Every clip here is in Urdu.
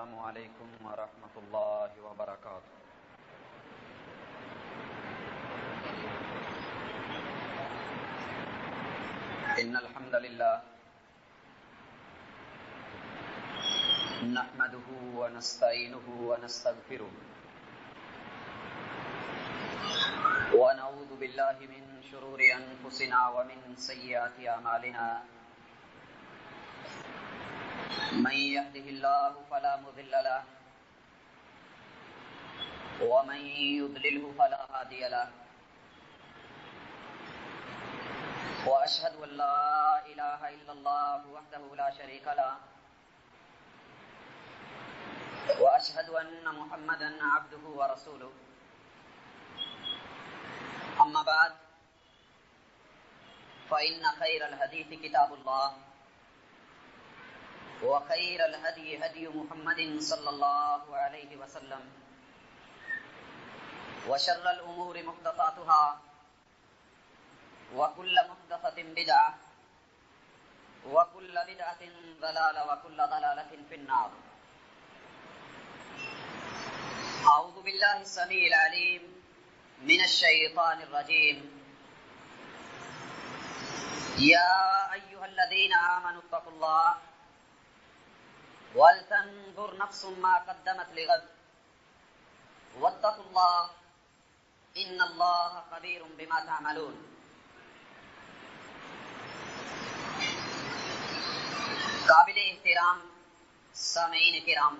السلام علیکم ورحمۃ اللہ وبرکاتہ۔ ان الحمد للہ نحمده ونستعینه ونستغفره ونعوذ باللہ من شرور انفسنا ومن سیئات اعمالنا، من يهده الله فلا مضل له ومن يضلله فلا هادي له، وأشهد أن لا إله إلا الله وحده لا شريك له، وأشهد أن محمدا عبده ورسوله، أما بعد فإن خير الحديث كتاب الله، وخير الهدي هدي محمد صلى الله عليه وسلم، وشر الأمور محدثاتها، وكل محدثة بدعة، وكل بدعة ضلالة، وكل ضلالة في النار۔ أعوذ بالله السميع العليم من الشيطان الرجيم۔ يا أيها الذين آمنوا اتقوا الله وَلْتَنْظُرْ نَفْسٌ مَا قَدَّمَتْ لِغَدٍ وَاتَّقُوا اللَّهَ إِنَّ اللَّهَ خَبِيرٌ بِمَا تَعْمَلُونَ۔ قابل احترام سامعین کرام،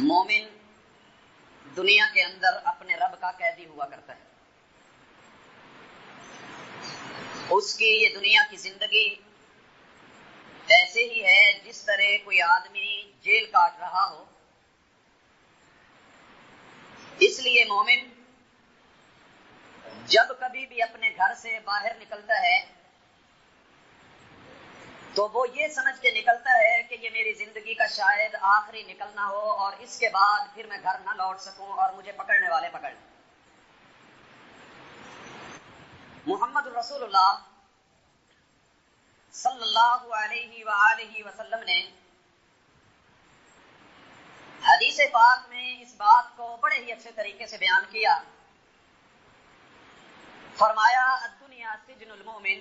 مومن دنیا کے اندر اپنے رب کا قیدی ہوا کرتا ہے۔ اس کی یہ دنیا کی زندگی ایسے ہی ہے جس طرح کوئی آدمی جیل کاٹ رہا ہو۔ اس لیے مومن جب کبھی بھی اپنے گھر سے باہر نکلتا ہے تو وہ یہ سمجھ کے نکلتا ہے کہ یہ میری زندگی کا شاید آخری نکلنا ہو اور اس کے بعد پھر میں گھر نہ لوٹ سکوں اور مجھے پکڑنے والے پکڑ لیں۔ محمد رسول اللہ صلی اللہ علیہ وآلہ وسلم نے حدیث پاک میں اس بات کو بڑے ہی اچھے طریقے سے بیان کیا۔ فرمایا الدنیا سجن المومن،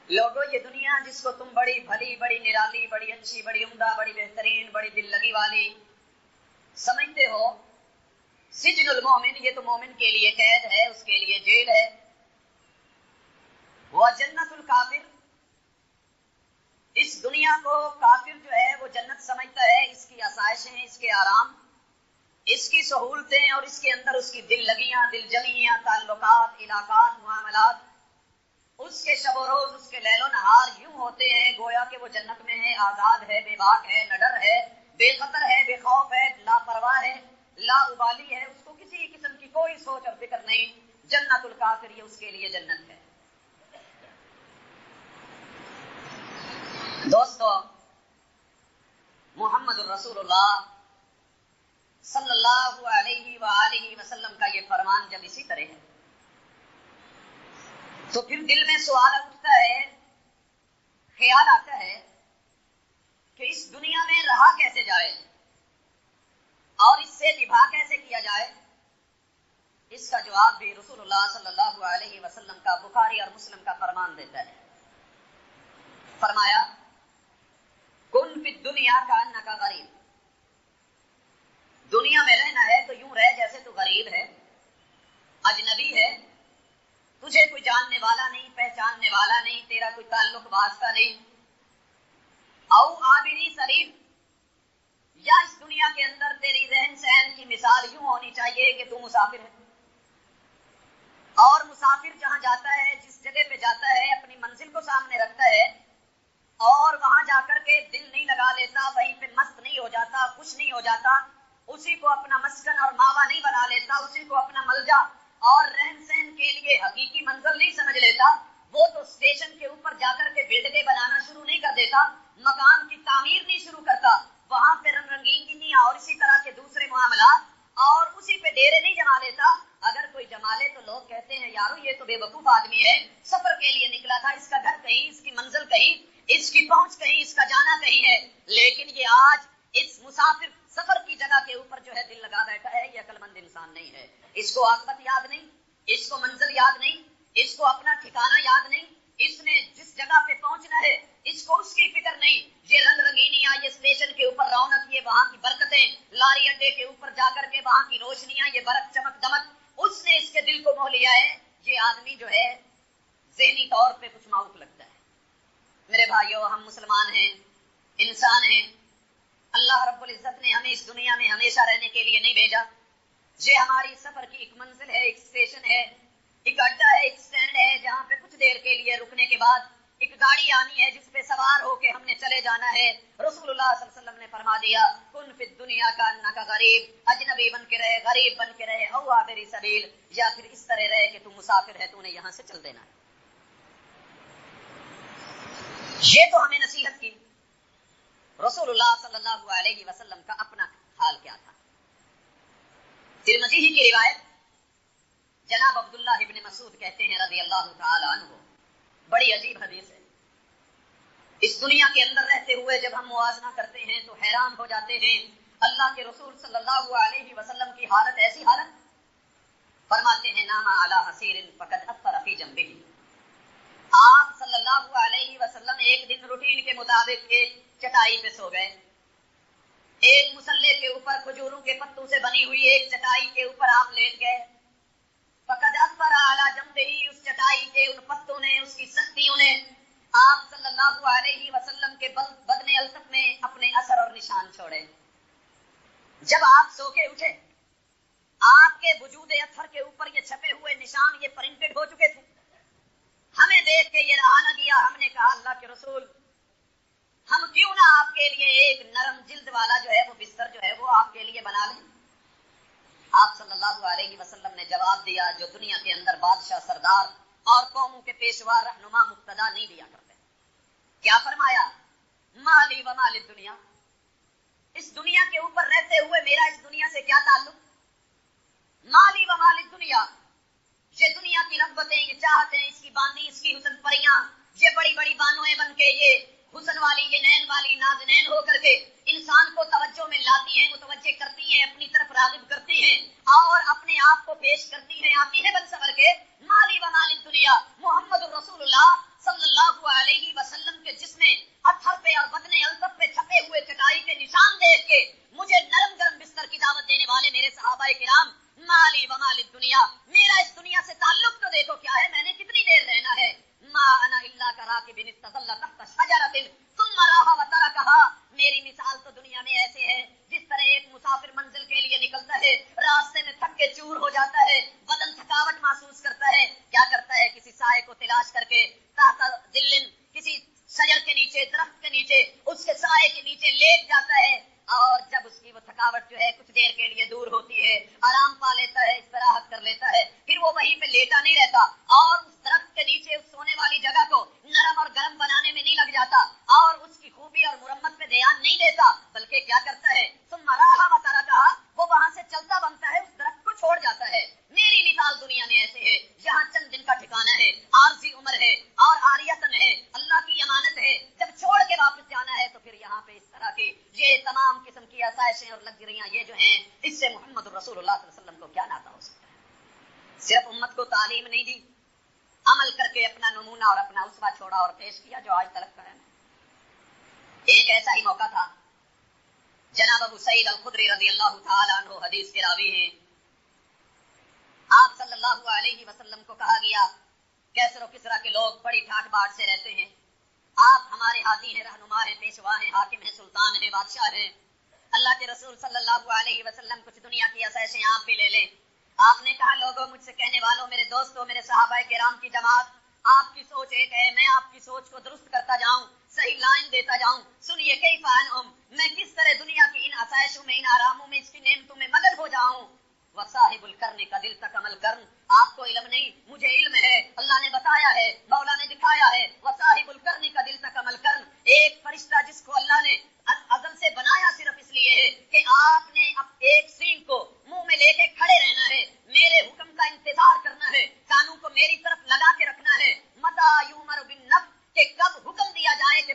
لوگو یہ دنیا جس کو تم بڑی بھلی، بڑی نرالی، بڑی اچھی، بڑی عمدہ، بڑی بہترین، بڑی دل لگی والی سمجھتے ہو، سجن المومن یہ تو مومن کے لیے قید ہے، اس کے لیے جیل ہے۔ وہ جنت الکافر، اس دنیا کو کافر جو ہے وہ جنت سمجھتا ہے، اس کی آسائشیں، اس کے آرام، اس کی سہولتیں اور اس کے اندر اس کی دل لگیاں، دل جلیاں، تعلقات، علاقات، معاملات، اس کے شب و روز، اس کے لیل و نہار یوں ہوتے ہیں گویا کہ وہ جنت میں ہے، آزاد ہے، بے باک ہے، نہ ڈر ہے، بے خطر ہے، بے خوف ہے، لا پرواہ ہے، لا ابالی ہے، اس کو کسی قسم کی کوئی سوچ اور فکر نہیں۔ جنت الکافر یہ اس کے لیے جنت ہے۔ دوستو، محمد الرسول اللہ صلی اللہ علیہ وآلہ وسلم کا یہ فرمان جب اسی طرح ہے تو پھر دل میں سوال اٹھتا ہے، خیال آتا ہے کہ اس دنیا میں رہا کیسے جائے اور اس سے نبھا کیسے کیا جائے۔ اس کا جواب بھی رسول اللہ صلی اللہ علیہ وسلم کا بخاری اور مسلم کا فرمان دیتا ہے۔ فرمایا کن فی الدنیا کانک غریب، دنیا میں رہنا ہے تو یوں رہ جیسے تو غریب ہے، اجنبی ہے، تجھے کوئی جاننے والا نہیں، پہچاننے والا نہیں، تیرا کوئی تعلق واسطہ نہیں۔ او عابری سریب، یا اس دنیا کے اندر تیری رہن سہن کی مثال یوں ہونی چاہیے کہ تو مسافر ہے، اور مسافر جہاں جاتا ہے، جس جگہ پہ جاتا ہے، اپنی منزل کو سامنے رکھتا ہے اور وہاں جا کر کے دل نہیں لگا لیتا، وہیں پہ مست نہیں ہو جاتا، خوش نہیں ہو جاتا، اسی کو اپنا مسکن اور ماوا نہیں بنا لیتا، اسی کو اپنا ملجا اور رہن سہن کے لیے حقیقی منزل نہیں سمجھ لیتا، وہ تو اسٹیشن کے اوپر جا کر کے بلڈنگیں بنانا شروع نہیں کر دیتا، مکان کی تعمیر نہیں شروع کرتا، وہاں پہ رنگ رنگینیاں اور اسی طرح کے دوسرے معاملات اور اسی پہ ڈیرے نہیں جما لیتا۔ اگر کوئی جما لے تو لوگ کہتے ہیں یارو یہ تو بے وقوف آدمی ہے، سفر کے لیے نکلا تھا، اس کا گھر کہیں، اس کی منزل کہیں، اس کی پہنچ کہیں، اس کا جانا کہیں ہے، لیکن یہ آج اس مسافر سفر کی جگہ کے اوپر جو ہے دل لگا بیٹھا ہے، یہ عقل مند انسان نہیں ہے. اس کو عاقبت یاد نہیں، اس کو منزل یاد نہیں، اس کو اپنا ٹھکانہ یاد نہیں، اس نے جس جگہ پہ پہنچنا ہے اس کو اس کی فکر نہیں. یہ رنگ رنگینیاں، یہ اسٹیشن کے اوپر رونق، یہ وہاں کی برکتیں، لاری اڈے کے اوپر جا کر کے وہاں کی روشنیاں، یہ برق چمک دمک، اس نے اس کے دل کو موہ لیا ہے. یہ آدمی جو ہے ذہنی طور پہ کچھ معوق لگتا ہے. میرے بھائیو، ہم مسلمان ہیں، انسان ہیں. اللہ رب العزت نے ہمیں اس دنیا میں ہمیشہ رہنے کے لیے نہیں بھیجا. یہ ہماری سفر کی ایک منزل ہے، ایک اسٹیشن ہے، ایک اڈا ہے، ایک اسٹینڈ ہے، جہاں پہ کچھ دیر کے لیے رکنے کے بعد ایک گاڑی آنی ہے جس پہ سوار ہو کے ہم نے چلے جانا ہے. رسول اللہ صلی اللہ علیہ وسلم نے فرما دیا، کن فی الدنیا کا انکا غریب، اجنبی بن کے رہے، غریب بن کے رہے، او عابر سبیل، یا پھر اس طرح رہے کہ تو مسافر ہے، تو نے یہاں سے چل دینا ہے. یہ تو ہمیں نصیحت کی. رسول اللہ صلی اللہ علیہ وسلم کا اپنا حال کیا تھا؟ ترمذی ہی کی روایت، جناب عبداللہ ابن مسعود کہتے ہیں رضی اللہ تعالی عنہ، بڑی عجیب حدیث ہے. اس دنیا کے اندر رہتے ہوئے جب ہم موازنہ کرتے ہیں تو حیران ہو جاتے ہیں. اللہ کے رسول صلی اللہ علیہ وسلم کی حالت ایسی حالت، فرماتے ہیں نام علی حصیر فقد اثر فی جنبہ. آپ صلی اللہ علیہ وسلم ایک دن روٹین کے مطابق ایک چٹائی پہ سو گئے. ایک مسلے کے اوپر کھجوروں کے پتوں سے بنی ہوئی ایک چٹائی کے اوپر آپ لیٹ گئے. فقد اثر علی جنبہ، اس چٹائی کے ان پتوں نے، اس کی سختیوں نے آپ صلی اللہ علیہ وسلم کے بدن الطف میں اپنے اثر اور نشان چھوڑے. جب آپ سو کے اٹھے، آپ کے وجود اطہر کے اوپر یہ چھپے ہوئے نشان، یہ پرنٹڈ ہو چکے تھے. ہمیں دیکھ کے یہ رہا نہ گیا، ہم نے کہا اللہ کے رسول، ہم کیوں نہ آپ کے لیے ایک نرم جلد والا جو ہے وہ بستر جو ہے وہ آپ کے لیے بنا لیں. آپ صلی اللہ علیہ وسلم نے جواب دیا جو دنیا کے اندر بادشاہ، سردار اور قوموں کے پیشوا، رہنما، مقتدا نہیں دیا کرتے. کیا فرمایا؟ مالی و مال الدنیا، اس دنیا کے اوپر رہتے ہوئے میرا اس دنیا سے کیا تعلق؟ مالی و مال الدنیا، یہ دنیا کی رغبتیں، یہ چاہتیں، اس کی باندی، اس کی حسن پریاں، یہ بڑی بڑی بانویں بن کے، یہ حسن والی، یہ نین والی، نازنین ہو کر کے انسان کو توجہ میں لاتی ہیں، متوجہ کرتی ہیں، اپنی طرف راغب کرتی ہیں اور اپنے آپ کو پیش کرتی ہیں. آتی ہے بن سور کے مالی و مال الدنیا. محمد رسول اللہ صلی اللہ علیہ وسلم کے جسم اطہر پہ اور بدن الطف پہ چھپے ہوئے چٹائی کے نشان دیکھ کے مجھے نرم گرم بستر کی دعوت دینے والے میرے صحابہ کرام، مالی و مال الدنیا، میرا اس دنیا سے تعلق تو دیکھو کیا ہے، میں نے کتنی دیر رہنا ہے. ما انا الا کراکب استظل تحت شجرۃ ثم راح وترکها. میری مثال تو دنیا میں ایسے ہے جس طرح ایک مسافر منزل کے لیے نکلتا ہے، راستے میں تھک کے چور ہو جاتا ہے، بدن تھکاوٹ محسوس کرتا ہے، کیا کرتا ہے؟ کسی سائے کو تلاش کر کے تحت ظل، کسی شجر کے نیچے، درخت کے نیچے، اس کے سائے کے نیچے لیٹ جاتا ہے. اور جب اس کی وہ تھکاوٹ جو ہے کچھ دیر کے لیے دور ہوتی ہے، آرام پا لیتا ہے، استراحت کر لیتا ہے، پھر وہ وہیں پہ لیٹا نہیں رہتا اور اس درخت کے نیچے اس سونے والی جگہ کو نرم اور گرم بنانے میں نہیں لگ جاتا اور اس کی خوبی اور مرمت پہ دھیان نہیں دیتا، بلکہ کیا کرتا ہے؟ ثم راح وترکها، وہ وہاں سے چلتا بنتا ہے، اس درخت کو چھوڑ جاتا ہے. میری مثال دنیا میں ایسے ہے، یہاں چند دن کا ٹھکانہ ہے، عارضی عمر ہے اور عاریتن ہے، اللہ کی امانت ہے. جب چھوڑ کے واپس جانا ہے تو پھر یہاں پہ اس طرح کی یہ تمام قسم کی آسائشیں اور لگژریاں یہ جو ہیں، اس سے محمد رسول اللہ صلی اللہ علیہ وسلم کو کیا ناتا ہو سکتا ہے؟ صرف امت کو تعلیم نہیں دی، عمل کر کے اپنا نمونہ اور اپنا اسوہ چھوڑا اور پیش کیا جو آج تلک قائم ہے. ایک ایسا ہی موقع تھا، جناب ابو سعید الخدری رضی اللہ تعالی عنہ حدیث کے راوی ہیں. آپ صلی اللہ علیہ وسلم کو کہا گیا کیسر و کسرا کے لوگ بڑی ٹھاٹ باٹ سے رہتے ہیں، آپ ہمارے ہادی ہیں، رہنما ہیں، پیشوا ہیں، حاکم ہیں، سلطان ہیں، بادشاہ ہیں. اللہ کے رسول صلی اللہ علیہ وسلم کچھ دنیا کی آسائشیں آپ بھی لے لیں. آپ نے کہا لوگوں، مجھ سے کہنے والوں، میرے دوستوں، میرے صحابہ کرام کی جماعت، آپ کی سوچ ایک ہے، میں آپ کی سوچ کو درست کرتا جاؤں، صحیح لائن دیتا جاؤں. سنیے کیف انعم، میں کس طرح دنیا کی ان آسائشوں میں، ان آراموں میں، اس کی نعمتوں میں مگن ہو جاؤں. وصاحب القرن کا دل تک عمل کرن، آپ کو علم نہیں، مجھے علم ہے، اللہ نے بتایا ہے، مولا نے دکھایا ہے. وصاحب القرن کا دل تک عمل کرن، ایک فرشتہ جس کو اللہ نے ازل سے بنایا صرف اس لیے ہے کہ آپ نے اب ایک سینگ کو منہ میں لے کے کھڑے رہنا ہے، میرے حکم کا انتظار کرنا ہے، کانوں کو میری طرف لگا کے رکھنا ہے. متى یؤمر بالنفخ، کہ کب حکم دیا جائے کہ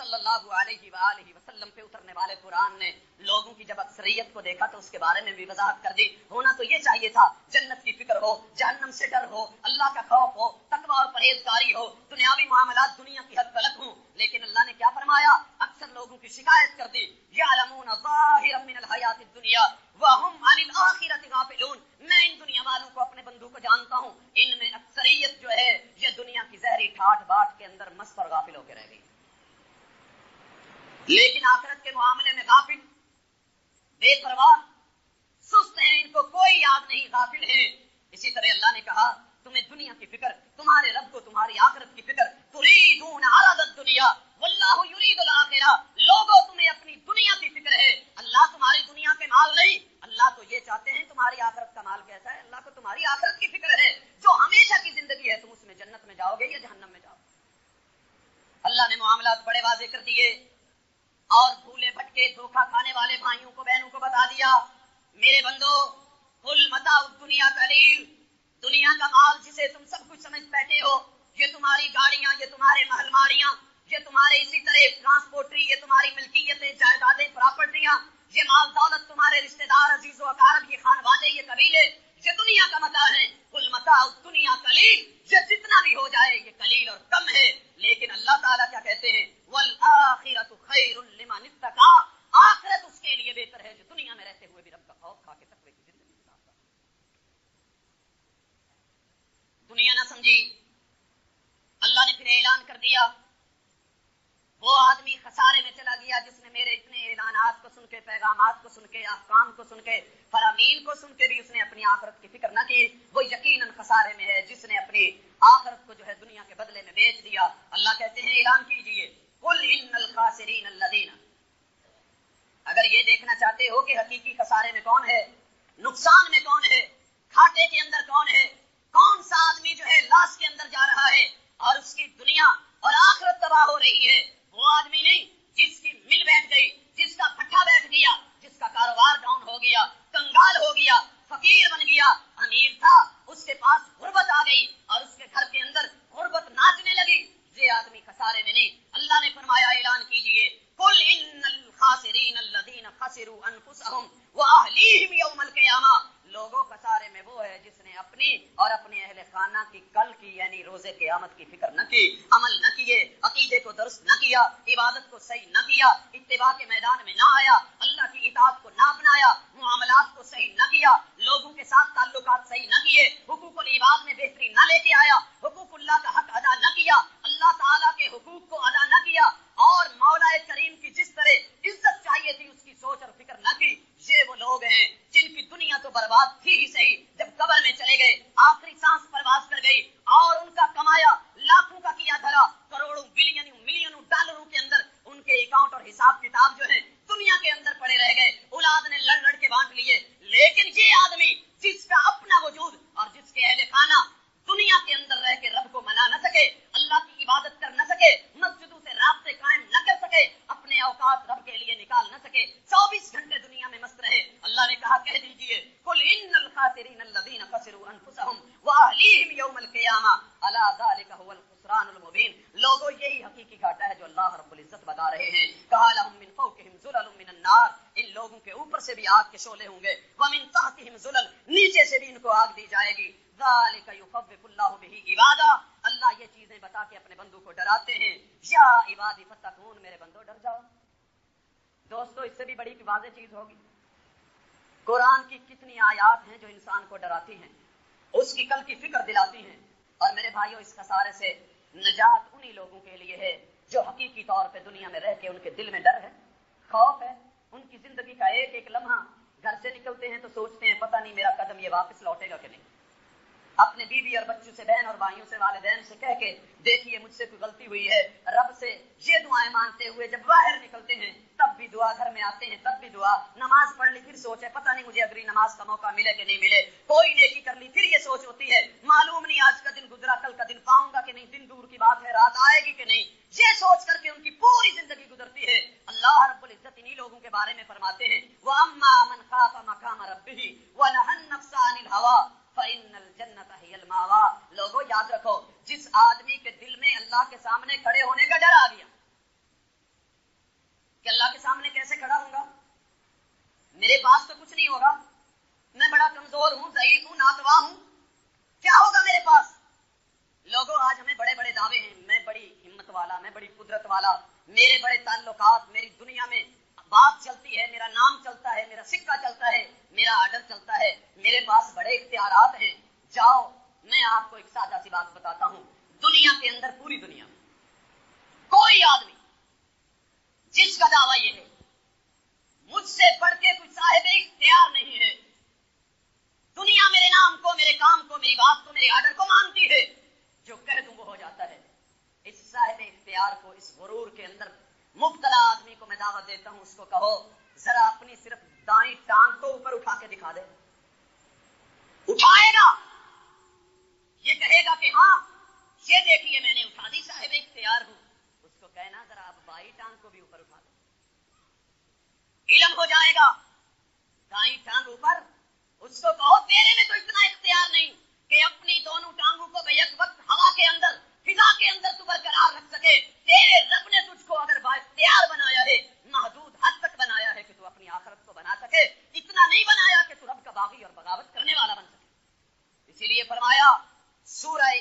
صلی اللہ علیہ وآلہ وسلم پہ اترنے والے قرآن نے لوگوں کی جب اکثریت کو دیکھا تو اس کے بارے میں بھی وضاحت کر دی. ہونا تو یہ چاہیے تھا جنت کی فکر ہو, جہنم سے ڈر ہو, اللہ کا خوف ہو, تقوی اور پرہیزگاری ہو, دنیاوی معاملات دنیا کی حد تلک ہوں. لیکن اللہ نے کیا فرمایا؟ اکثر لوگوں کی شکایت کر دی, یعلمون ظاہرا من الحیات الدنیا وہم عن الآخرۃ غافلون. میں ان دنیا والوں کو, اپنے بندوں کو جانتا ہوں, ان میں اکثریت جو ہے یہ دنیا کی زہری ٹھاٹ باٹ کے اندر مست اور غافل ہو کے رہ گئی, لیکن آخرت کے معاملے میں غافل, بے پرواہ, سست ہیں, ان کو کوئی یاد نہیں, غافل ہیں. اسی طرح اللہ نے کہا تمہیں دنیا کی فکر, تمہارے رب کو تمہاری آخرت کی فکر. تريدون عرض الدنيا واللہ يريد الآخرہ. لوگوں تمہیں اپنی دنیا کی فکر ہے, اللہ تمہاری دنیا کے مال نہیں. اللہ تو یہ چاہتے ہیں تمہاری آخرت کا مال کیسا ہے, اللہ کو تمہاری آخرت کی فکر ہے, جو ہمیشہ کی زندگی ہے, تم اس میں جنت میں جاؤ گے یا جہنم میں جاؤ گے. اللہ نے معاملات بڑے واضح کر دیے اور بھولے بھٹکے دھوکہ کھانے والے بھائیوں کو بہنوں کو بتا دیا, میرے بندو قل متاع الدنیا قلیل. دنیا کا مال جسے تم سب کچھ سمجھ بیٹھے ہو, یہ تمہاری گاڑیاں, یہ تمہارے محل ماریاں, یہ تمہارے اسی طرح ٹرانسپورٹری, یہ تمہاری ملکیتیں, جائیدادیں, پراپرٹیاں, یہ مال دولت, تمہارے رشتہ دار, عزیز و اقارب, یہ خانوادے, یہ قبیلے, یہ دنیا کا متاع ہے. قل متاع الدنیا قلیل. یہ جتنا بھی ہو جائے یہ قلیل اور کم ہے. لیکن اللہ تعالیٰ کیا کہتے ہیں؟ والآخرۃ خیر لمن اتقی. آخرت اس کے لیے بہتر ہے جو دنیا میں رہتے ہوئے بھی رب کا خوف کھا کے تقوی کی زندگی گزارتا. دنیا نہ سمجھی. اللہ نے پھر اعلان کر دیا, وہ آدمی خسارے میں چلا گیا جس نے میرے اتنے اعلانات کو سن کے, پیغامات کو سن کے, احکام کو سن کے, فرامین کو سن کے بھی اس نے اپنی آخرت کی فکر نہ کی. وہ یقیناً خسارے میں ہے جس نے اپنی آخرت کو جو ہے دنیا کے بدلے میں بیچ دیا. اللہ کہتے ہیں اعلان کیجئے, قل ان الخاسرین الذین. اگر یہ دیکھنا چاہتے ہو کہ حقیقی خسارے میں کون ہے, نقصان میں کون ہے, گھاٹے کے اندر کون ہے, کون سا آدمی جو ہے لاس کے اندر جا رہا ہے اور اس کی دنیا اور آخرت تباہ ہو رہی ہے, وہ آدمی نہیں جس کی مل بیٹھ گئی, جس کا بھٹا بیٹھ گیا, جس کا کاروبار ڈاؤن ہو گیا, کنگال ہو گیا, فقیر بن گیا, امیر تھا, اس کے پاس غربت آ گئی اور اس کے گھر کے اندر غربت ناچنے لگی. یہ آدمی خسارے میں نہیں. اللہ نے فرمایا اعلان کیجئے, قل ان الخاسرین الذین خسروا انفسهم واہلیہم یوم القیامہ. لوگوں خسارے میں وہ ہے جس نے اپنی اور اپنے اہل خانہ کی کل کی یعنی روز قیامت کی فکر نہ کی, عمل نہ کیے, عقیدے کو درست نہ کیا, عبادت کو صحیح نہ کیا, اتباع کے میدان میں نہ آیا, اللہ کی اطاعت کو نہ اپنایا, معاملات کو صحیح نہ کیا, لوگوں کے ساتھ تعلقات صحیح نہ کیے, حقوق العباد میں بہتری نہ لے کے آیا, حقوق اللہ کا حق ادا نہ کیا, اللہ تعالیٰ کے حقوق کو ادا نہ کیا, اور مولا کریم کی جس طرح عزت چاہیے تھی اس کی سوچ اور فکر نہ کی. یہ وہ لوگ ہیں جن کی دنیا تو برباد تھی ہی صحیح, جب قبر میں چلے گئے, آخری سانس پرواز کر گئی اور ان کا کمایا لاکھوں کا کیا دھرا, کروڑوں بلینوں ملینوں ڈالروں کے اندر ان کے اکاؤنٹ اور حساب کتاب جو ہے دنیا کے اندر پڑے رہ گئے, اولاد نے لڑ لڑ کے بانٹ لیے. لیکن یہ آدمی جس کا اپنا وجود اور جس کے اہل خانہ دنیا کے اندر رہ کے رب کو منا نہ سکے, اللہ کی عبادت کر نہ سکے, مسجدوں سے رابطے قائم نہ کر سکے, اپنے اوقات رب کے لیے نکال نہ سکے, 24 گھنٹے دنیا میں مست رہے. اللہ نے کہا کہہ دیجئے, قل ان الخاسرین الذین خسروا انفسهم واہلیہم یوم القیامہ الا ذلک هو الخسران المبین. لوگوں یہی حقیقی گھاٹا ہے جو اللہ رب العزت بتا رہے ہیں. کہا لهم من فوقهم ظلل من النار. ان لوگوں کے اوپر سے بھی آگ کے شعلے ہوں گے, ومن تحتهم ظلل, نیچے سے بھی ان کو آگ دی جائے گی. ذالک یخوف اللہ بہ عبادہ. اللہ یہ چیزیں بتا کے اپنے بندوں کو ڈراتے ہیں. یا عبادی فتقون, میرے بندو ڈر جاؤ. دوستو اس سے بھی بڑی واضح چیز ہوگی, قرآن کی کتنی آیات ہیں جو انسان کو ڈراتی ہیں, اس کی کل کی فکر دلاتی ہیں. اور میرے بھائیوں اس خسارے سے نجات انہی لوگوں کے لیے ہے جو حقیقی طور پہ دنیا میں رہ کے ان کے دل میں ڈر ہے, خوف ہے. ان کی زندگی کا ایک ایک لمحہ, گھر سے نکلتے ہیں تو سوچتے ہیں پتہ نہیں میرا قدم یہ واپس لوٹے گا کہ نہیں. اپنے بیوی اور بچوں سے, بہن اور بھائیوں سے, والدین سے کہہ کے دیکھیے مجھ سے کوئی غلطی ہوئی ہے, رب سے یہ دعائیں مانگتے ہوئے جب باہر نکلتے ہیں تب بھی دعا, گھر میں آتے ہیں تب بھی دعا, نماز پڑھ لی پھر سوچ ہے پتہ نہیں مجھے اگلی نماز کا موقع ملے کہ نہیں ملے, کوئی نیکی کر لی پھر یہ سوچ ہوتی ہے معلوم نہیں آج کا دن گزرا کل کا دن پاؤں گا کہ نہیں, دن دور کی بات ہے رات آئے گی کہ نہیں. یہ سوچ کر کے ان کی پوری زندگی گزرتی ہے. اللہ رب العزت انہی لوگوں کے بارے میں فرماتے ہیں, وَأَمَّا مَنْ خَافَ مَقَامَ رَبِّهِ وَنَهَى النَّفْسَ عَنِ الْهَوَىٰ فَإِنَّ الْجَنَّةَ هِيَ الْمَأْوَىٰ. لوگوں یاد رکھو, جس آدمی کے دل میں اللہ کے سامنے کھڑے ہونے کا ڈر آ گیا, کہ اللہ کے سامنے کیسے کھڑا ہوں گا؟ میرے پاس تو کچھ نہیں ہوگا، میں بڑا کمزور ہوں، ضعیف ہوں، ناتواں ہوں، کیا ہوگا میرے پاس؟ لوگوں آج ہمیں بڑے بڑے دعوے ہیں، میں بڑی ہمت والا، میں بڑی قدرت والا، میرے بڑے تعلقات، میری دنیا میں بات چلتی ہے، میرا نام چلتا ہے، میرا سکہ چلتا ہے، میرا آرڈر چلتا ہے، میرے پاس بڑے اختیارات ہیں۔ جاؤ میں آپ کو ایک سادہ سی بات بتاتا ہوں، دنیا کے اندر، پوری دنیا میں کوئی آدمی جس کا دعویٰ یہ ہے مجھ سے بڑھ کے کوئی صاحب اختیار نہیں ہے، دنیا میرے نام کو، میرے کام کو، میری بات کو، میرے آرڈر کو مانتی ہے، جو کہہ دوں وہ ہو جاتا ہے، اس صاحب اختیار کو، اس غرور کے اندر مبتلا آدمی کو میں دعوت دیتا ہوں، اس کو کہو ذرا اپنی صرف دائیں ٹانگ کو اوپر اٹھا کے دکھا دے۔ اٹھائے گا، یہ کہے گا کہ ہاں یہ دیکھیے میں نے اٹھا دی، صاحب اختیار ہوں۔ اس کو کہنا ذرا آپ بائیں ٹانگ کو بھی اوپر اٹھا دو، علم ہو جائے گا۔ دائیں ٹانگ اوپر، اس کو کہو تیرے میں تو اتنا اختیار نہیں کہ اپنی دونوں ٹانگوں کو بیک وقت ہوا کے اندر، فضا کے اندر تو برقرار رکھ سکے۔ تیرے رب نے تجھ کو اگر بااختیار بنایا ہے، محدود حد تک بنایا ہے کہ تو اپنی آخرت کو بنا سکے، اتنا نہیں بنایا کہ تو رب کا باغی اور بغاوت کرنے والا بن سکے۔ اسی لیے فرمایا سورہ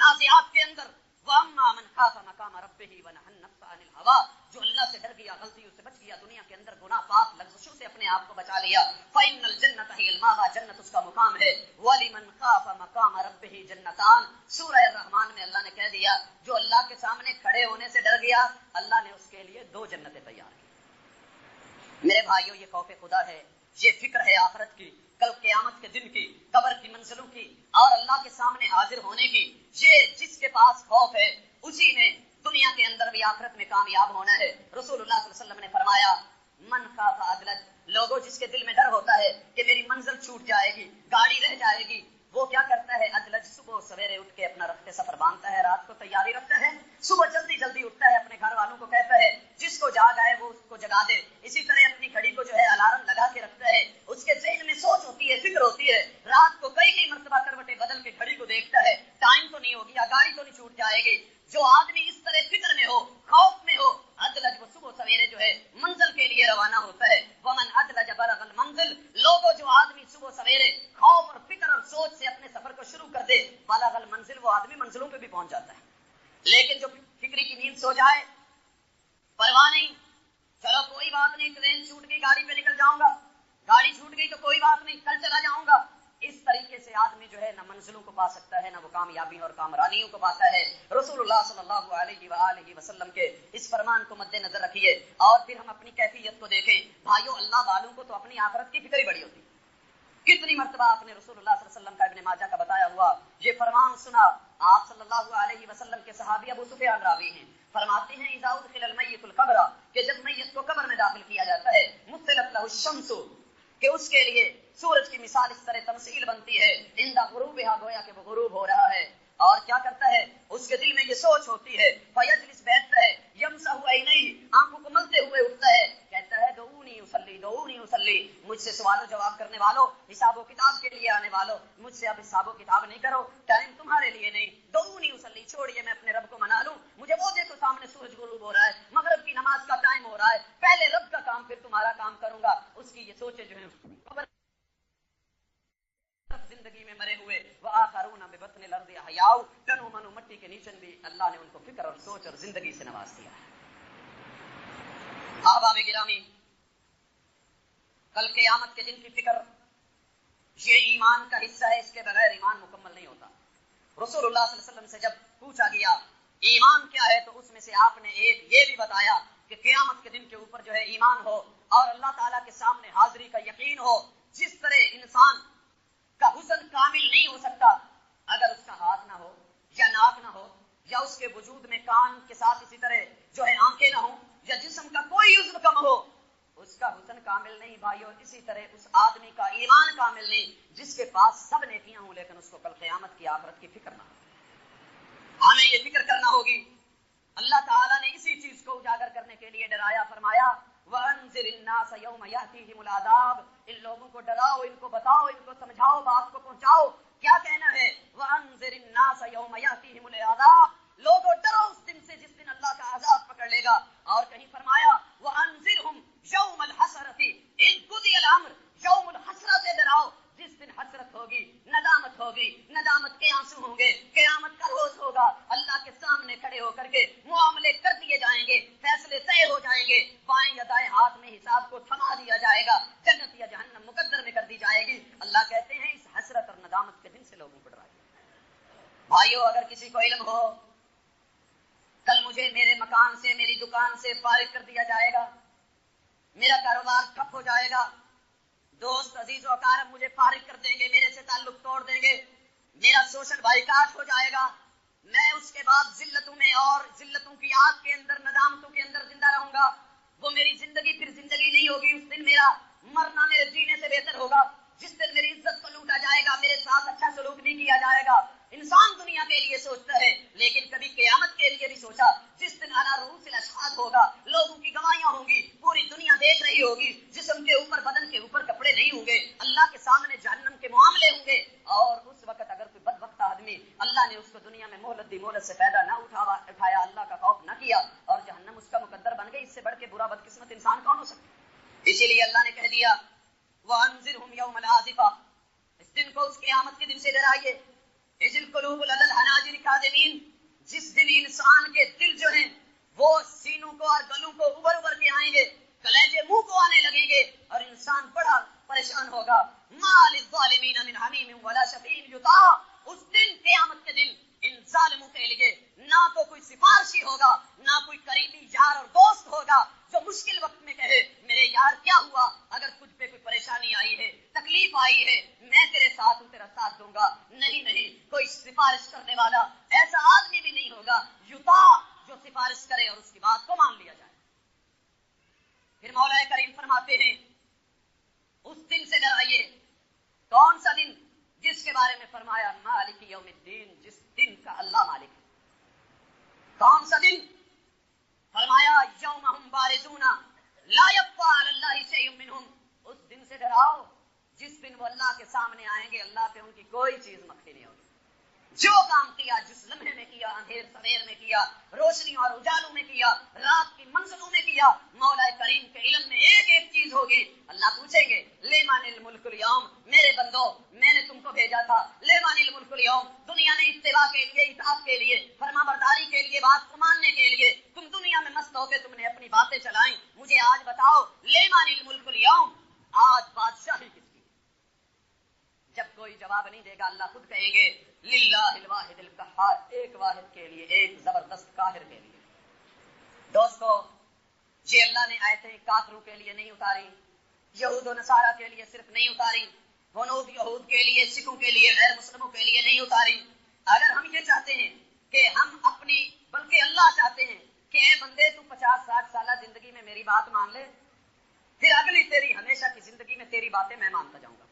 نازعات کے اندر وَأَمَّا مَنْ خَافَ مَقَامَ رَبِّهِ وَنَهَى النَّفْسَ عَنِ الْهَوَىٰ، جو اللہ سے ڈر گیا، غلطیوں سے بچ گیا، دنیا کے اندر گناہ پاپ لغزشوں سے اپنے آپ کو بچا لیا، فَإِنَّ الْجَنَّةَ هِيَ الْمَأْوَىٰ، جنت اس کا مقام ہے۔ وَلِمَنْ خَافَ مَقَامَ رَبِّهِ جَنَّتَانِ، سورہ الرحمن میں اللہ نے کہہ دیا جو اللہ کے سامنے کھڑے ہونے سے ڈر گیا، اللہ نے اس کے لیے 2 جنتیں تیار کی۔ میرے بھائیوں، یہ خوف خدا ہے، یہ فکر ہے آخرت کی، کل قیامت کے دن کی، قبر کی منزلوں کی، اور اللہ کے سامنے حاضر ہونے کی۔ یہ جس کے پاس خوف ہے اسی نے دنیا کے اندر بھی آخرت میں کامیاب ہونا ہے۔ رسول اللہ صلی اللہ علیہ وسلم نے فرمایا من خاف ادلج، لوگوں جس کے دل میں ڈر ہوتا ہے کہ میری منزل چھوٹ جائے گی، گاڑی رہ جائے گی، وہ کیا کرتا ہے؟ ادلج، صبح سویرے اٹھ کے اپنا رخت سفر باندھتا ہے، رات کو تیاری رکھتا ہے، صبح جلدی جلدی اٹھتا ہے، اپنے گھر والوں کو کہتا ہے جس کو جاگ آئے وہ اس کو جگا دے، اسی طرح اپنی گھڑی کو جو ہے الارم لگا کے رکھتا ہے، اس کے ذہن میں سوچ ہوتی ہے، فکر ہوتی ہے، رات کو کئی مرتبہ کروٹیں بدل کے گھڑی کو دیکھتا ہے، ٹائم تو نہیں ہو گیا، گاڑی تو نہیں چھوٹ جائے گی۔ جو آدمی اس طرح فکر میں ہو، خوف میں ہو، ادلج، وہ صبح سویرے جو ہے منزل کے لیے روانہ ہوتا ہے۔ ومن ادلج بلغ المنزل، لوگوں جو آدمی صبح سویرے خوف اور فکر اور سوچ سے اپنے سفر کو شروع کر دے، بلغ المنزل، وہ آدمی منزلوں پہ بھی پہنچ جاتا ہے۔ لیکن جو فکری کی نیند سو جائے، پرواہ نہیں، چلو کوئی بات نہیں، ٹرین چھوٹ گئی، گاڑی پہ نکل جاؤں گا، گاڑی چھوٹ گئی تو کوئی بات نہیں، کل چلا جاؤں گا، اس طریقے سے آدمی جو ہے نہ منزلوں کو پا سکتا ہے، نہ وہ کامیابی اور کامرانیوں کو پاتا ہے۔ رسول اللہ صلی اللہ علیہ وآلہ وسلم کے اس فرمان کو مد نظر رکھیے، اور پھر ہم اپنی کیفیت کو دیکھیں۔ بھائیوں، اللہ والوں کو تو اپنی آخرت کی فکر ہی بڑی ہوتی ہے۔ کتنی مرتبہ آپ نے رسول اللہ صلی اللہ علیہ وسلم کا ابن ماجہ کا بتایا ہوا یہ فرمان سنا، آپ صلی اللہ علیہ وسلم کے صحابی ابو سفیان راوی ہیں، فرماتے ہیں اذا ادخل المیت القبر، کہ جب میت کو قبر میں داخل کیا جاتا ہے، مثلت له الشمس، کہ اس کے لیے سورج کی مثال اس طرح تمثیل بنتی ہے، عند غروبها، گویا کہ وہ غروب ہو رہا ہے، اور کیا کرتا ہے؟ اس کے دل میں یہ سوچ ہوتی ہے، فیجلس، بیٹھتا ہے، یمسح عینیہ، آنکھوں کو ملتے ہوئے اٹھتا ہے، کہتا ہے دعونی اصلی، دعونی اصلی، مجھ سے سوال و جواب کرنے والوں، حساب و کتاب کے لیے آنے والوں، مجھ سے اب حساب و کتاب نہیں کرو، ٹائم تمہارے لیے نہیں، دعونی اصلی، چھوڑیے میں اپنے رب کو منا لوں، مجھے وہ دیکھو سامنے سورج غروب ہو رہا ہے، مغرب کی نماز کا ٹائم ہو رہا ہے، پہلے رب کا کام پھر تمہارا کام کروں گا۔ اس کی یہ سوچیں جو ہیں زندگی میں مرے ہوئے، وآخرون ببطن الارض احیاء، تنو منو، مٹی کے نیچے بھی اللہ نے ان کو فکر اور سوچ اور زندگی سے نواز دیا ہے۔ احباب گرامی، کل قیامت کے دن کی فکر یہ ایمان کا حصہ ہے، اس کے بغیر ایمان مکمل نہیں ہوتا۔ رسول اللہ صلی اللہ علیہ وسلم سے جب پوچھا گیا ایمان کیا ہے تو اس میں سے آپ نے ایک یہ بھی بتایا کہ قیامت کے دن کے اوپر جو ہے ایمان ہو اور اللہ تعالیٰ کے سامنے حاضری کا یقین ہو۔ جس طرح انسان کا حسن کامل نہیں ہو سکتا اگر اس کا ہاتھ نہ ہو یا ناک نہ ہو یا اس کے وجود میں کان کے ساتھ اسی طرح جو ہے آنکھیں نہ ہوں یا جسم کا کوئی عضو کم ہو، اس کا حسن کامل نہیں بھائیو۔ اسی طرح اس آدمی کا ایمان کامل نہیں جس کے پاس سب نیکیاں ہوں لیکن اس کو کل قیامت کی آخرت کی فکر نہ ہو۔ ہمیں یہ فکر کرنا ہوگی۔ اللہ تعالیٰ نے اسی چیز کو اجاگر کرنے کے لیے ڈرایا، فرمایا وَأَنذِرِ النَّاسَ يَوْمَ يَأْتِيهِمُ الْعَذَابُ، ان لوگوں کو ڈراؤ، ان کو بتاؤ، ان کو سمجھاؤ، بات کو پہنچاؤ۔ کیا کہنا ہے؟ وَأَنذِرِ النَّاسَ يَوْمَ يَأْتِيهِمُ الْعَذَابُ، لوگوں ڈرو اس دن سے جس دن اللہ کا عذاب پکڑ لے گا۔ اور کہیں فرمایا بھائیو اگر کسی کو علم ہو کل مجھے میرے مکان سے میری دکان سے فارغ کر دیا جائے گا، میرا کاروبار ٹھپ ہو جائے گا، دوست عزیز و اقارب مجھے فارغ کر دیں گے، میرے سے تعلق توڑ دیں گے، میرا سوشل بائیکاٹ ہو جائے گا، میں اس کے بعد ذلتوں میں اور ذلتوں کی آگ کے اندر ندامتوں کے اندر زندہ رہوں گا، وہ میری زندگی پھر زندگی نہیں ہوگی، اس دن میرا مرنا میرے جینے سے بہتر ہوگا، جس دن میری عزت کو لوٹا جائے گا، میرے ساتھ اچھا سلوک نہیں کیا جائے گا۔ انسان دنیا کے لیے سوچتا ہے لیکن کبھی قیامت کے لیے بھی سوچا، جس دن علی رؤوس الاشہاد ہوگا، لوگوں کی گواہیاں ہوں گی، پوری دنیا دیکھ رہی ہوگی، جسم کے اوپر بدن کے اوپر کپڑے نہیں ہوں گے، اللہ کے سامنے جہنم کے معاملے ہوں گے، اور اس وقت اگر کوئی بدبخت آدمی اللہ نے اس کو دنیا میں مہلت دی، مہلت سے پیدا نہ اٹھایا، اللہ کا خوف نہ کیا اور جہنم اس کا مقدر بن گئی، اس سے بڑھ کے برا بدقسمت انسان کون ہو سکتا؟ اسی لیے اللہ نے کہہ دیا وَأَنذِرْهُمْ يَوْمَ الْآزِفَةِ، اس دن کو اس قیامت کے دن سے ڈرائیے، اِذِ الْقُلُوبُ لَدَى الْحَنَاجِرِ كَاظِمِينَ، جس دن انسان کے دل جو ہیں وہ سینوں کو اور گلوں کو ابھر ابھر کے آئیں گے، کلیجے منہ کو آنے لگیں گے اور انسان بڑا پریشان ہوگا۔ مَا لِلظَّالِمِينَ مِنْ حَمِيمٍ وَلَا شَفِيعٍ يُطَاعُ، اس دن قیامت کے دن ان ظالموں کے لیے نہ تو کوئی سفارشی ہوگا، نہ کوئی قریبی یار اور دوست ہوگا جو مشکل وقت میں کہے میرے یار کیا ہوا، اگر تجھ پہ کوئی پریشانی آئی ہے، تکلیف آئی ہے، میں تیرے ساتھ ہوں، تیرا ساتھ دوں گا۔ نہیں، کوئی سفارش کرنے والا ایسا آدمی بھی نہیں ہوگا یطاع جو سفارش کرے اور اس کی بات کو مان لیا جائے۔ پھر مولا کریم فرماتے ہیں اس دن سے ڈرائیے، کون سا دن؟ جس کے بارے میں فرمایا مالک یوم الدین، جس دن کا اللہ مالک ہے۔ کون سا دن؟ فرمایا یوم ہم بارزون لا یخفی علی اللہ شیء منہم، اس دن سے ڈراؤ جس دن وہ اللہ کے سامنے آئیں گے، اللہ پہ ان کی کوئی چیز مخفی نہیں ہوگی، جو کام کیا جس لمحے میں کیا، اندھیر سویر میں کیا، روشنی اور اجالوں میں کیا، رات کی منزلوں میں کیا، مولا کریم کے علم میں ایک ایک چیز ہوگی۔ اللہ پوچھیں گے لمن الملک اليوم، میرے بندو میں نے تم کو بھیجا تھا، لمن الملک اليوم، دنیا میں اتباع کے لیے، اطاعت کے لیے، فرما برداری کے لیے، بات کو ماننے کے لیے، تم دنیا میں مست ہو کے تم نے اپنی باتیں چلائیں، مجھے آج بتاؤ لمن الملک اليوم، آج بادشاہی کس کی؟ جب کوئی جواب نہیں دے گا اللہ خود کہیں گے للہ الواحد القہار، ایک واحد کے لیے، ایک زبردست قاہر کے لیے۔ دوستو یہ اللہ نے آیتیں کافروں کے لیے نہیں اتاری، یہود و نصارہ کے لیے صرف نہیں اتاری، ہنود یہود کے لیے، سکھوں کے لیے، غیر مسلموں کے لیے نہیں اتاری۔ اگر ہم یہ چاہتے ہیں کہ ہم اپنی، بلکہ اللہ چاہتے ہیں کہ اے بندے تو 50-60 سالہ زندگی میں میری بات مان لے، پھر اگلی تیری ہمیشہ کی زندگی میں تیری باتیں میں مانتا جاؤں گا،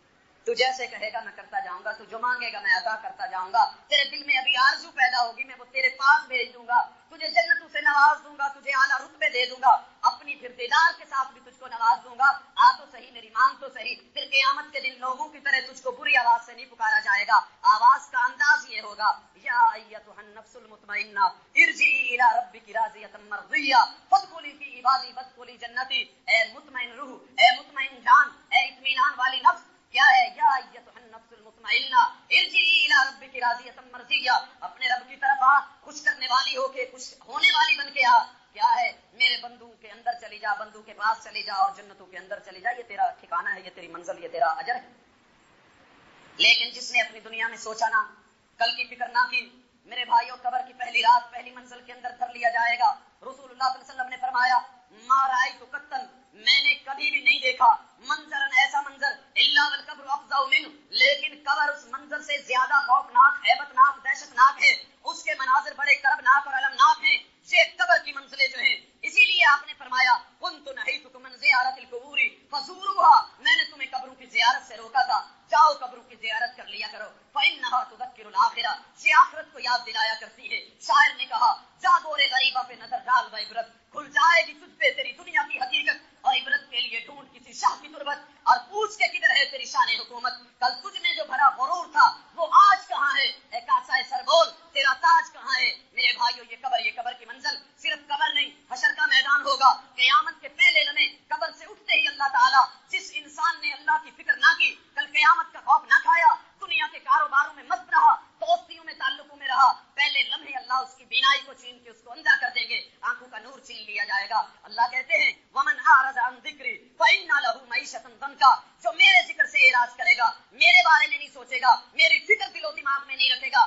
تو جیسے کہے گا میں کرتا جاؤں گا، تو جو مانگے گا میں عطا کرتا جاؤں گا، تیرے دل میں ابھی آرزو پیدا ہوگی میں وہ تیرے پاس بھیج دوں گا، تجھے جنتوں سے نواز دوں گا، تجھے اعلیٰ رتبے دے دوں گا، اپنی پھر دیدار کے ساتھ بھی تجھ کو نواز دوں گا، آ تو صحیح میری مانگ تو صحیح۔ پھر قیامت کے دن لوگوں کی طرح تجھ کو بری آواز سے نہیں پکارا جائے گا، آواز کا انداز یہ ہوگا یا ایتھا النفس المطمئنہ ارجعی الی ربک راضیۃ مرضیہ فادخلی فی عبادی وادخلی جنتی، اے مطمئن روح، اے مطمئن جان، اے اطمینان والی نفس، کیا ہے یا ایتھا النفس المطمئنہ ارجعی الی ربک راضیۃ مرضیہ، اپنے رب کی طرف آ، خوش کرنے والی ہو کے، خوش ہونے والی بن کے آ، کیا ہے میرے بندو کے اندر چلی جا، بندو کے پاس چلی جا اور جنتوں کے اندر چلی جا، یہ تیرا ٹھکانہ ہے، یہ تیری منزل، یہ تیرا اجر ہے۔ لیکن جس نے اپنی دنیا میں سوچا نہ، کل کی فکر نہ کی، میرے بھائیوں قبر کی پہلی رات پہلی منزل کے اندر دھر لیا جائے گا۔ رسول اللہ صلی اللہ علیہ وسلم نے فرمایا ما رأیت قط، میں نے کبھی بھی نہیں دیکھا منظرن ایسا منظر الا والقبر افظع منہ، لیکن قبر اس منظر سے زیادہ خوفناک، ہیبت ناک، دہشت ناک ہے، اس کے مناظر بڑے کربناک اور المناک ہیں، یہ قبر کی منزلیں جو ہیں۔ اسی لیے آپ نے فرمایا کنت نہیتکم عن زیارت القبور فزوروها، میں نے تمہیں قبروں کی زیارت سے روکا تھا، جاؤ قبروں کی زیارت کر لیا کرو، فإنها تذکر الآخرہ، یہ آخرت کو یاد دلایا کرتی ہے۔ شاعر نے کہا جا دور غریبہ پہ نظر ڈال و عبرت، کھل جائے گی تجھ پہ تیری دنیا کی حقیقت، اور عبرت کے لیے ڈھونڈ کسی شاہ کی تربت، اور پوچھ کے کدھر ہے تیری شان حکومت، کل تجھ میں جو بھرا غرور تھا وہ آج کہاں ہے، اے کاسائے سربول تیرا تاج کہاں ہے؟ میرے بھائیو یہ قبر کی منزل صرف قبر نہیں، حشر کا میدان ہوگا، قیامت کے پہلے لمحے قبر سے اٹھتے ہی اللہ تعالیٰ، جس انسان نے اللہ کی فکر نہ کی، کل قیامت کا خوف نہ کھایا، دنیا کے کاروباروں میں مست رہا، دوستیوں میں تعلقوں میں رہا، پہلے لمحے اللہ اس کی بینائی کو چھین کے اس کو اندھا کر دیں گے، آنکھوں کا نور چھین لیا جائے گا۔ اللہ کہتے ہیں ومن اعرض عن ذکری فإن له معیشۃ ضنکا، جو میرے ذکر سے اعراض کرے گا، میرے بارے میں نہیں سوچے گا، میری فکر دل و دماغ میں نہیں رکھے گا،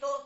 2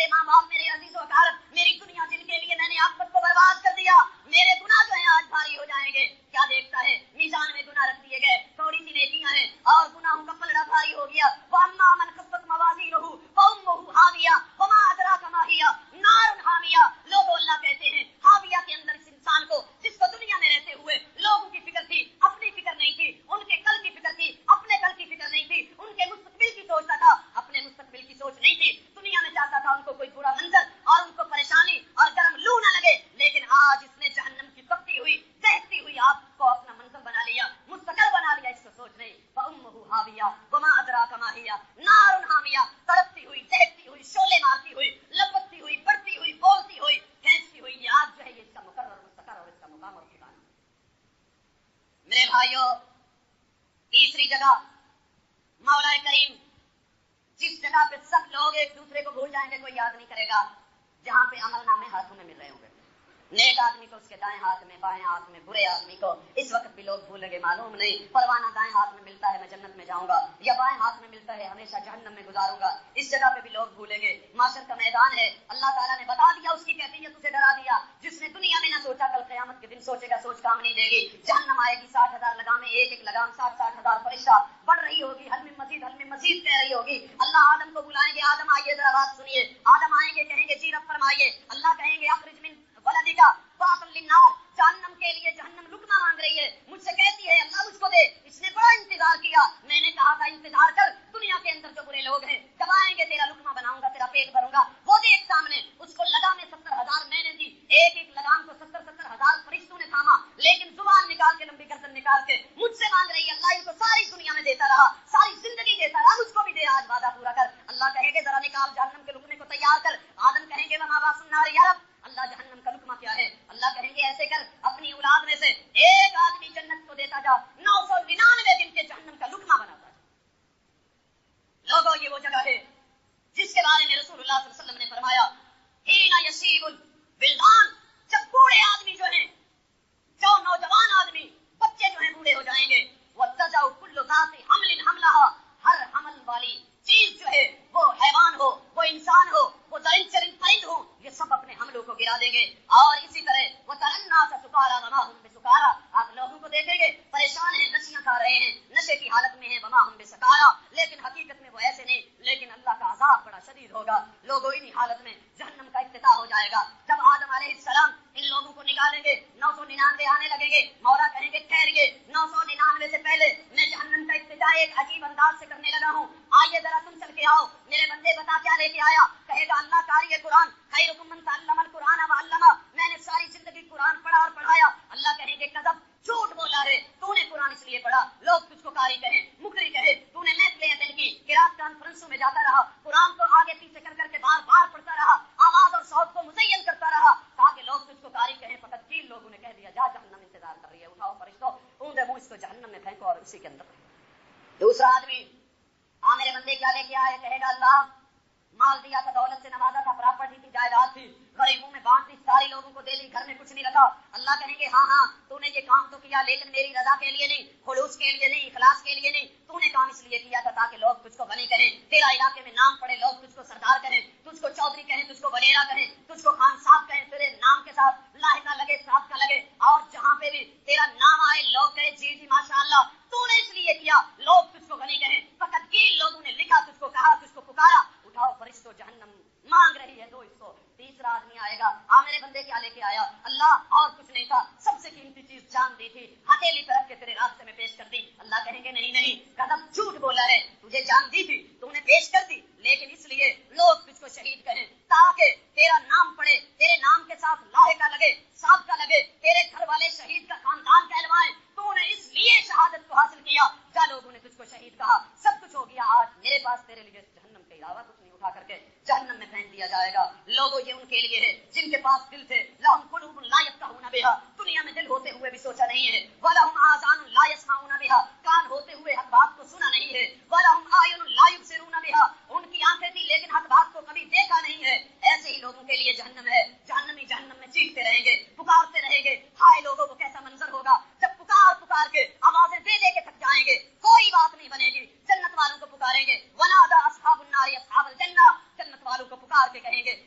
میرے ماں باپ، میرے عزیز و اقارب، میری دنیا جن کے لیے میں نے آخرت کو برباد کر دیا، میرے گناہ جو ہیں آج بھاری ہو جائیں گے. کیا دیکھتا ہے؟ میزان میں گناہ رکھ دیے گئے، تھوڑی سی نیکیاں ہیں اور گناہوں کا پلڑا بھاری ہو گیا. وَأَمَّا مَنْ خَفَّتْ مَوَازِينُهُ فَأُمُّهُ هَاوِيَةٌ وَمَا أَدْرَاكَ مَا هِيَ نَارٌ حَامِيَةٌ. لوگوں اللہ کہتے ہیں حاویہ کے اندر اس انسان کو، جس کو دنیا میں رہتے ہوئے لوگوں کی فکر تھی، اپنی فکر نہیں تھی، ان کے کل کی فکر تھی، اپنے کل کی فکر نہیں تھی، ان کے مستقبل کی سوچتا تھا، اپنے مستقبل کی سوچ نہیں تھی. دنیا میں چاہتا تھا ان کو کوئی برا منظر اور ان کو پریشانی اور گرم لو نہ لگے. لیکن آج اس نے جہنم کی تپتی ہوئی دہتی ہوئی آپ کو اپنا منظر بنا لیا، مستقل بنا لیا. اس کو سوچ نہیں. فَأُمُّهُ هَاوِيَةٌ وَمَا أَدْرَاكَ مَا هِيَ نَارٌ حَامِيَةٌ. تڑپتی ہوئی دہتی ہوئی شعلے مارتی ہوئی لپکتی ہوئی بڑھتی ہوئی بولتی ہوئی کھینچتی ہوئی یہ آگ جو ہے، یہ اس کا مقرر مستقر اور اس کا مقام اور ٹھکانا. میرے بھائیوں، تیسری جگہ مولا کریم جس جگہ پہ سب لوگ ایک دوسرے کو بھول جائیں گے، کوئی یاد نہیں کرے گا، جہاں پہ عمل نامے ہاتھوں میں مل رہے ہوں گے. نیک آدمی کو اس کے دائیں ہاتھ میں، بائیں ہاتھ میں، برے آدمی کو اس وقت بھی لوگ بھول گئے. معلوم نہیں پروانہ دائیں ہاتھ میں ملتا ہے میں جنت میں جاؤں گا، یا بائیں ہاتھ میں ملتا ہے ہمیشہ جہنم میں گزاروں گا. اس جگہ پہ بھی لوگ بھولیں گے. معاشر کا میدان ہے، اللہ تعالیٰ نے بتا دیا اس کی کیفیت، اسے ڈرا دیا. جس نے دنیا میں نہ سوچا کل قیامت کے دن سوچے گا، سوچ کام نہیں دے گی. جہنم آئے گی 60,000 لگامیں، ایک ایک لگام 60,000 فرشتہ بڑھ رہی ہوگی، حل میں مزید کہہ رہی ہوگی. اللہ آدم کو بلائیں گے، آدم آئیے ذرا بات سنیے. آدم آئیں گے، کہیں گے جی رب فرمائیے. اللہ کہیں گے اخرج من ولدک باطل للنار. جہنم کے لیے جہنم لقمہ مانگ رہی ہے، مجھ سے کہتی ہے اللہ مجھ کو دے. اس نے بڑا انتظار کیا، میں نے کہا تھا انتظار کر، دنیا کے اندر جو برے لوگ ہیں جب آئیں گے تیرا لقمہ بناؤں گا، تیرا پیٹ بھروں گا. وہ دیکھ سامنے، اس کو لگامیں 70,000 میں نے دی، ایک ایک لگام کو 70,000 فرشتوں نے تھاما. لیکن زبان نکال کے، لمبی گردن نکال کے مجھ سے مانگ رہی ہے. اللہ ان کو ساری دنیا میں دیتا رہا، ساری زندگی دیتا رہا، مجھ کو بھی دے، آج وعدہ پورا کر. اللہ کہیں گے ذرا نکال جہنم کے لقمے کو تیار کر. آدم کہیں گے وما باس النار یا رب، اللہ جہنم کا لقمہ کیا ہے؟ اللہ کہیں گے ایسے کر، اپنی اولاد میں سے ایک آدمی جنت کو دیتا جا، 999 دن کے جہنم کا لقمہ بناتا جا. لوگوں یہ وہ جگہ ہے جس کے بارے میں رسول اللہ صلی اللہ علیہ وسلم نے فرمایا حین یشیب الولدان. جب بوڑھے آدمی جو ہیں، جو نوجوان آدمی، بچے جو ہیں بوڑھے ہو جائیں گے، وَتَضَعُ كُلُّ ذَاتِ حَمْلٍ حَمْلَهَا. ہر حمل والی چیز جو ہے، وہ حیوان ہو، وہ انسان ہو، وہ درند چرند پرند ہو، یہ سب اپنے حملوں کو گرا دیں گے. اور اسی طرح وَتَرَى النَّاسَ سُكَارَىٰ وَمَا هُم بِسُكَارَىٰ. آپ لوگوں کو دیکھیں گے پریشان ہیں، نشیاں کھا رہے ہیں، نشے کی حالت میں ہیں، وَمَا هُم بِسُكَارَىٰ. لیکن حقیقت میں وہ ایسے نہیں. لیکن اللہ کا عذاب بڑا شدید ہوگا. لوگوں انہی حالت میں جہنم کا افتتاح ہو جائے گا. جب آدم علیہ السلام ان لوگوں کو نکالیں گے، 999 آنے لگیں گے. مولا کہیں گے ٹھہریے، 999 سے پہلے میں جہنم کا افتتاح ایک عجیب انداز سے کرنے لگا ہوں. آئیے ذرا تم چل کے آؤ، میرے بندے بتا کیا لے کے آیا. کہے گا اللہ قاری قرآن، خیرکم من تعلم القرآن وعلمہ. میں نے ساری زندگی قرآن پڑھا اور پڑھایا. اللہ کہیں گے کذب، جھوٹ بولا ہے، تو نے قرآن اس لیے پڑھا لوگ تجھ کو قاری کہیں، مکری کہے. تو نے محفلیں اٹینڈ کی، قرات کانفرنسوں میں جاتا رہا، قرآن کو آگے پیچھے کر کے بار بار پڑھتا رہا، آواز اور صوت کو مزین کرتا رہا تاکہ لوگ تجھ کو قاری کہیں. فقط 3 لوگوں نے کہہ دیا جا جہنم انتظار کر رہی ہے، اٹھاؤ فرشتوں، اونڈے منہ اس کو جہنم میں پھینکو اور اسی کے اندر. دوسرا آدمی میرے بندے کیا لے کے آئے؟ کہے گا اللہ مال دیا تھا، دولت سے نوازا تھا، پراپرٹی تھی، جائیداد تھی، غریبوں میں بانٹ دی، ساری لوگوں کو دے دی، گھر میں کچھ نہیں رکھا. اللہ کہیں گے ہاں تو نے یہ کام تو کیا، لیکن میری رضا کے لیے نہیں، خلوص کے لیے نہیں، اخلاص کے لیے نہیں. تو نے کام اس لیے کیا تھا تاکہ لوگ تجھ کو غنی کہیں، تیرا علاقے میں نام پڑے، لوگ تجھ کو سردار کہیں، تجھ کو چودھری کہیں، تجھ کو وڈیرا کہیں، تجھ کو خان صاحب کہیں، تیرے نام کے ساتھ لاحقہ لگے، صاحب کا لگے. اور جہاں پہ بھی تیرا نام آئے لوگ کہیں جی جی ماشاء اللہ تو نے اس لیے کیا، لوگ تجھ کو غنی کہیں. فقط 3 لوگوں نے لکھا، تجھ کو کہا، تجھ کو پکارا، اٹھاؤ فرشتوں جہنم مانگ رہی ہے، دو اس کو. تیسرا آدمی آئے گا، میرے بندے کیا لے کے آیا؟ اللہ اور کچھ نہیں تھا، سب سے قیمتی چیز جان دی تھی، ہتھیلی پر رکھ کے تیرے راستے میں پیش کر دی. اللہ کہیں گے نہیں قدم جھوٹ بولا ہے، تجھے جان دی تھی، تو نے پیش کر دی، لیکن اس لیے لوگ تجھ کو شہید کہیں تاکہ تیرا نام پڑے، تیرے نام کے ساتھ لاحقہ لگے، صاحب کا لگے، تیرے گھر والے شہید کا خاندان کہلوائیں. تو نے اس لیے شہادت کو حاصل کیا. جا لوگوں نے تجھ کو شہید کہا، سب کچھ ہو گیا، آج میرے پاس تیرے لیے جہنم کے علاوہ کچھ نہیں، اٹھا کر کے جہنم میں پھینک دیا جائے گا. لوگوں یہ ان کے لیے ہے جن کے پاس دل تھے، لہم قلوب لا یفقہون بہا، دنیا میں دل ہوتے ہوئے بھی سوچا نہیں ہے، ولہم آذان لا یسمعون بہا، کان ہوتے ہوئے حق بات کو سنا نہیں ہے، ولہم اعین لا یبصرون بہا، ان کی آنکھیں تھی لیکن حق بات کو کبھی دیکھا نہیں ہے. ایسے ہی لوگوں کے لیے جہنم ہے. جہنمی جہنم میں چیختے رہیں گے، پکارتے رہیں گے. ہائے لوگوں کو کیسا منظر ہوگا جب پکار کے آوازیں دے کے تھک جائیں گے، کوئی بات نہیں بنے گی. جنت والوں کو پکاریں گے، ونادى اصحاب النار اصحاب الجنہ، جنت والوں کو پکار کے کہیں گے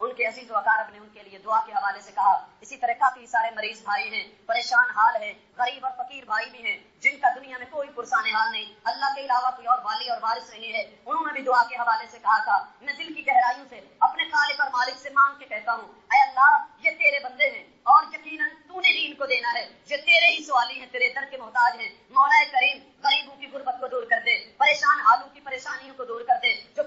ان کے عزیز و اقارب نے ان کے لیے دعا کے حوالے سے کہا. اسی طرح کافی سارے مریض بھائی ہیں, پریشان حال ہیں, غریب اور فقیر بھائی بھی ہیں جن کا دنیا میں کوئی پرسان حال نہیں, اللہ کے علاوہ کوئی اور والی اور وارث نہیں ہے. انہوں نے بھی دعا کے حوالے سے کہا تھا. میں دل کی گہرائیوں سے اپنے خالق اور مالک سے مانگ کے کہتا ہوں, اے اللہ یہ تیرے بندے ہیں اور یقیناً تو نے ہی ان کو دینا ہے, یہ تیرے ہی سوالی ہیں, تیرے در کے محتاج ہیں. مولا کریم غریبوں کی غربت کو دور کر دے, پریشان حالوں کی پریشانیوں کو دور کر دے, جو